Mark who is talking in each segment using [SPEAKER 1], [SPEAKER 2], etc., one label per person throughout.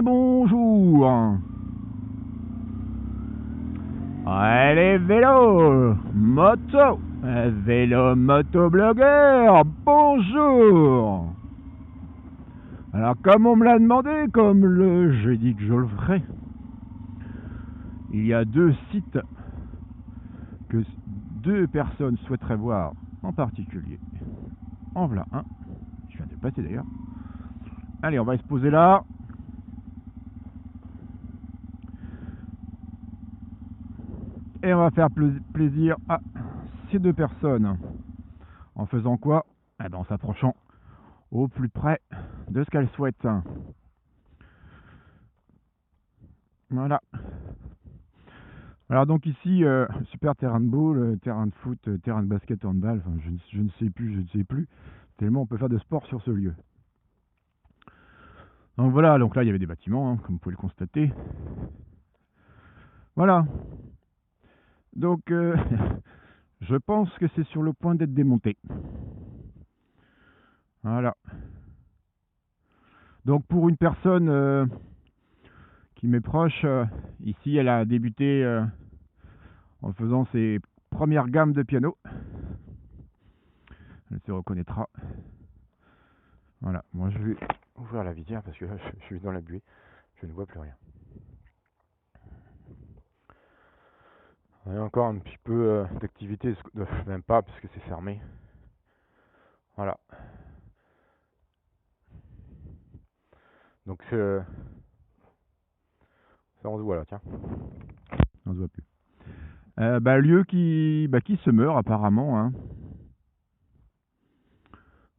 [SPEAKER 1] bonjour. Allez, vélo, moto, vélo, moto, blogueur, bonjour. Alors, comme on me l'a demandé, comme j'ai dit que je le ferai, il y a deux sites que deux personnes souhaiteraient voir en particulier. En voilà un, je viens de le passer d'ailleurs. Allez, on va se poser là. Et on va faire plaisir à ces deux personnes. En faisant quoi? Eh ben, en s'approchant au plus près de ce qu'elles souhaitent. Voilà. Alors donc ici, super terrain de ball, terrain de foot, terrain de basket, handball, enfin je ne sais plus, tellement on peut faire de sport sur ce lieu. Donc voilà, donc là il y avait des bâtiments, hein, comme vous pouvez le constater. Voilà. Donc je pense que c'est sur le point d'être démonté. Voilà. Donc pour une personne qui m'est proche, ici elle a débuté en faisant ses premières gammes de piano. Elle se reconnaîtra. Voilà, moi je vais ouvrir la visière parce que là je suis dans la buée, je ne vois plus rien. Il y a encore un petit peu d'activité, même pas parce que c'est fermé. Voilà. Donc ça on se voit là, tiens. On se voit plus. Lieu qui se meurt apparemment. Hein.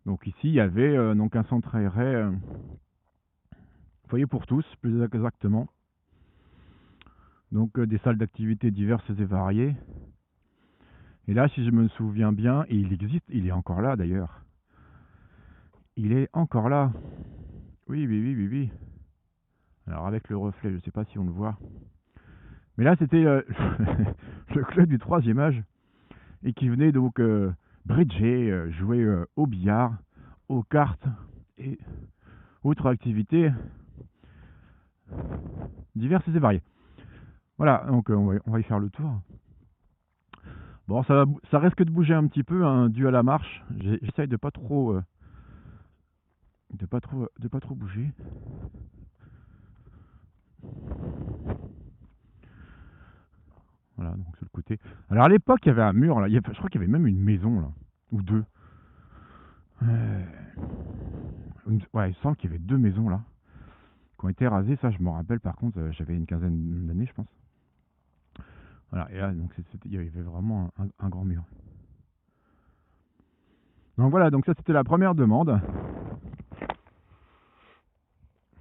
[SPEAKER 1] Donc ici il y avait donc un centre aéré, foyer pour tous, plus exactement. Donc des salles d'activité diverses et variées. Et là, si je me souviens bien, et il existe, il est encore là d'ailleurs. Il est encore là. Oui. Alors avec le reflet, je ne sais pas si on le voit. Mais là, c'était le club du 3e âge. Et qui venait donc bridger, jouer au billard, aux cartes et autres activités diverses et variées. Voilà, donc on va y faire le tour. Bon, ça risque de bouger un petit peu, hein, dû à la marche. J'essaye de pas trop bouger. Voilà, donc sur le côté. Alors à l'époque, il y avait un mur là. Je crois qu'il y avait même une maison là, ou deux. Ouais, il semble qu'il y avait deux maisons là qui ont été rasées. Ça, je me rappelle. Par contre, j'avais une quinzaine d'années, je pense. Voilà, et là, donc il y avait vraiment un grand mur. Donc voilà, donc ça c'était la première demande.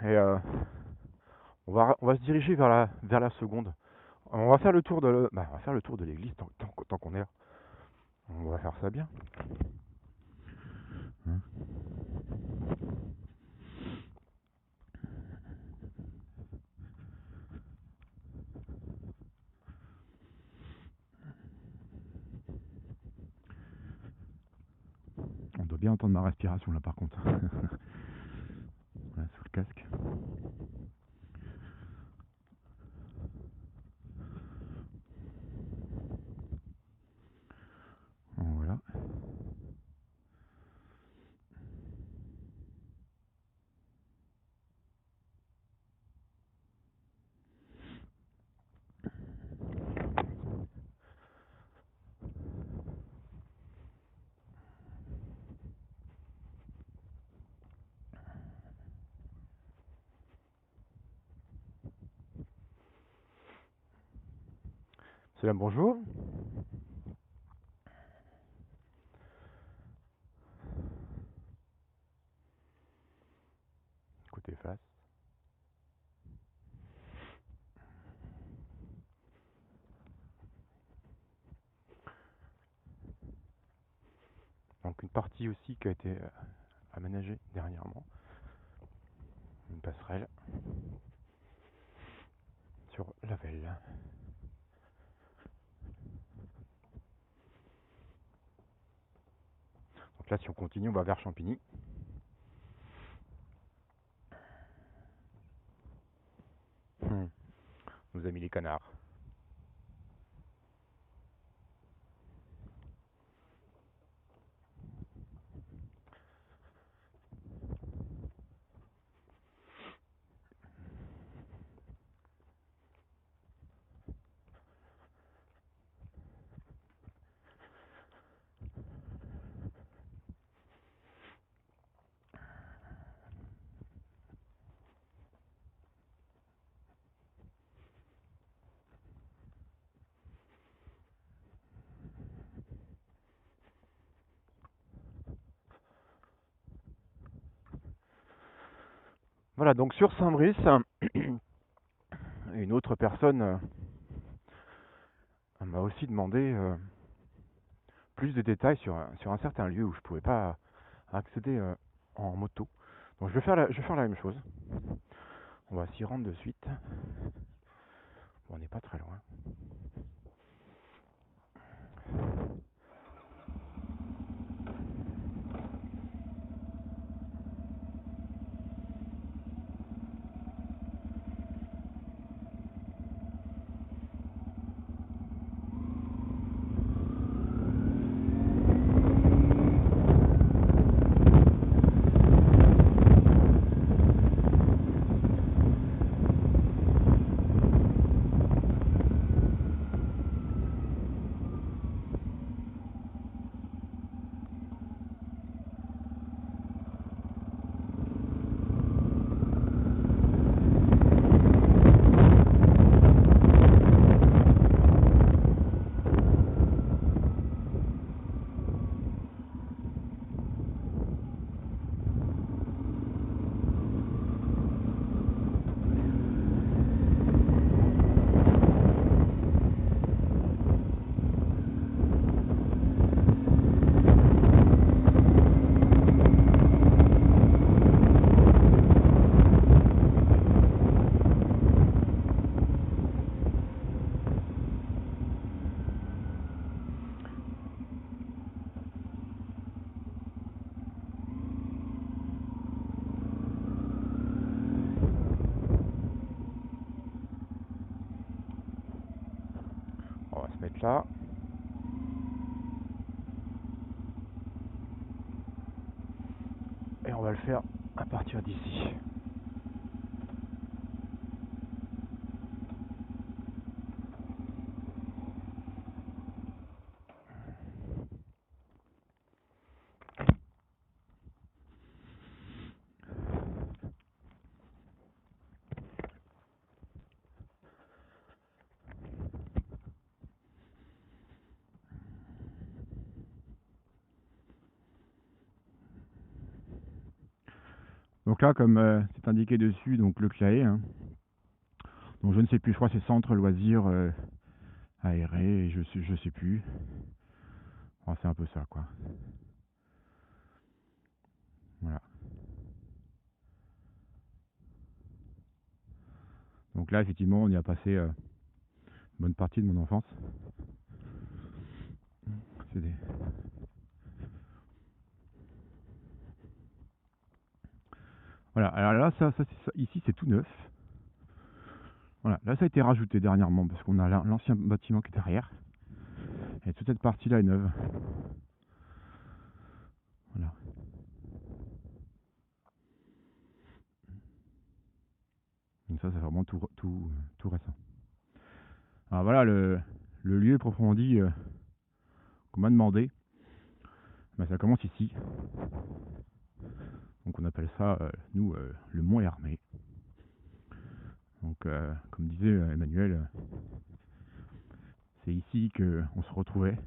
[SPEAKER 1] Et on va se diriger vers la seconde. On va faire le tour de l'église tant qu'on est là. On va faire ça bien. Hein? On doit bien entendre ma respiration là par contre. Voilà, sous le casque. Voilà. C'est là, bonjour. Côté face. Donc une partie aussi qui a été aménagée dernièrement. Une passerelle sur la Velle. Donc là, si on continue, on va vers Champigny.
[SPEAKER 2] canards. Voilà, donc sur Saint-Brice, une autre personne m'a aussi demandé plus de détails sur un certain lieu où je pouvais pas accéder en moto. Donc je vais faire la même chose. On va s'y rendre de suite. Bon, on n'est pas très loin. On va se mettre là. Et on va le faire à partir d'ici.
[SPEAKER 1] Donc là, comme c'est indiqué dessus, donc le CLAE, hein. Donc je ne sais plus, je crois que c'est centre loisirs aéré, je sais plus. Bon, c'est un peu ça, quoi. Voilà. Donc là, effectivement, on y a passé une bonne partie de mon enfance. C'est des... Voilà, alors là, ici, c'est tout neuf. Voilà, là, ça a été rajouté dernièrement, parce qu'on a l'ancien bâtiment qui est derrière. Et toute cette partie-là est neuve. Voilà. Donc ça, c'est vraiment tout récent. Alors voilà, le lieu proprement dit qu'on m'a demandé, ben, ça commence ici. Donc on appelle ça, nous, le Mont Hermé. Donc comme disait Emmanuel, c'est ici qu'on se retrouvait.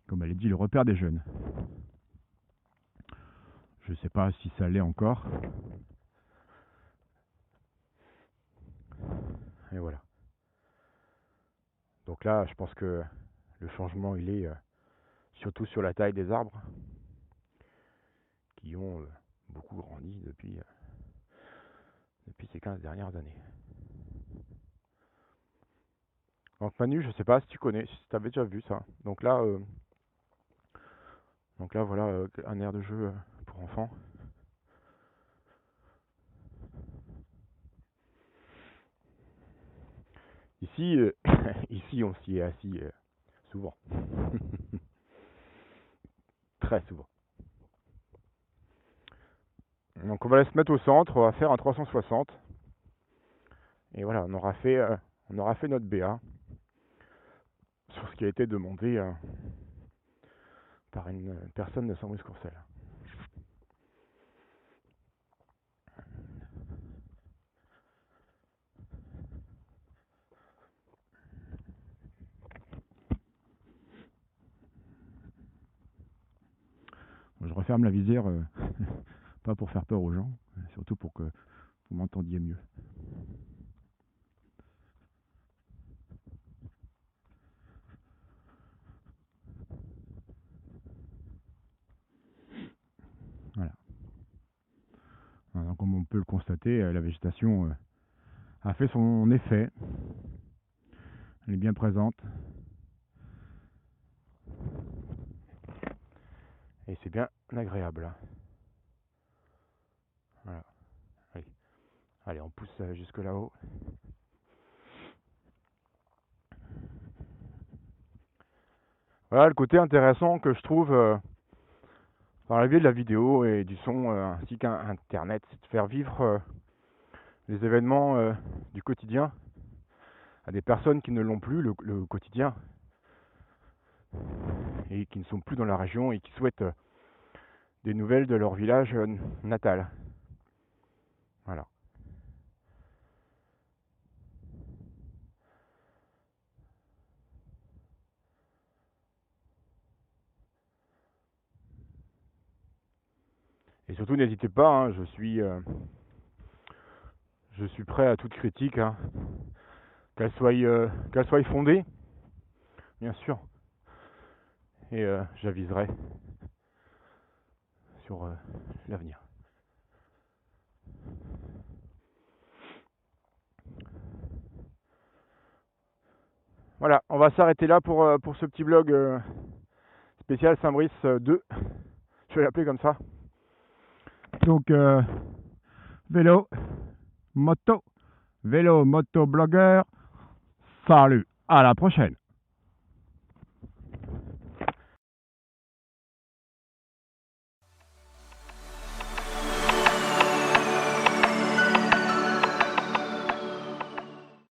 [SPEAKER 1] Comme elle a dit, le repère des jeunes. Je ne sais pas si ça l'est encore. Et voilà. Donc là, je pense que le changement, il est surtout sur la taille des arbres, qui ont beaucoup grandi depuis ces 15 dernières années. Donc Manu, je sais pas si tu connais, si tu avais déjà vu ça. Donc là, voilà, un aire de jeu pour enfants.
[SPEAKER 2] Ici, ici on s'y est assis souvent. Très souvent. Donc on va se mettre au centre, on va faire un 360. Et voilà, on aura fait notre BA sur ce qui a été demandé par une personne de Saint-Brice-Courcelles.
[SPEAKER 1] Je referme la visière, pas pour faire peur aux gens, surtout pour que vous m'entendiez mieux. Voilà. Alors, comme on peut le constater, la végétation a fait son effet. Elle est bien présente.
[SPEAKER 2] Et c'est bien agréable. Voilà. Allez, on pousse jusque là-haut. Voilà le côté intéressant que je trouve par la vie de la vidéo et du son ainsi qu'Internet, c'est de faire vivre les événements du quotidien à des personnes qui ne l'ont plus, le quotidien, et qui ne sont plus dans la région et qui souhaitent des nouvelles de leur village natal. Voilà. Et surtout n'hésitez pas, hein, je suis prêt à toute critique, hein, qu'elle soit fondée, bien sûr, et j'aviserai sur l'avenir. Voilà, on va s'arrêter là pour ce petit vlog spécial Saint-Brice 2, je vais l'appeler comme ça.
[SPEAKER 1] Donc, vélo, moto, blogueur, salut, à la prochaine.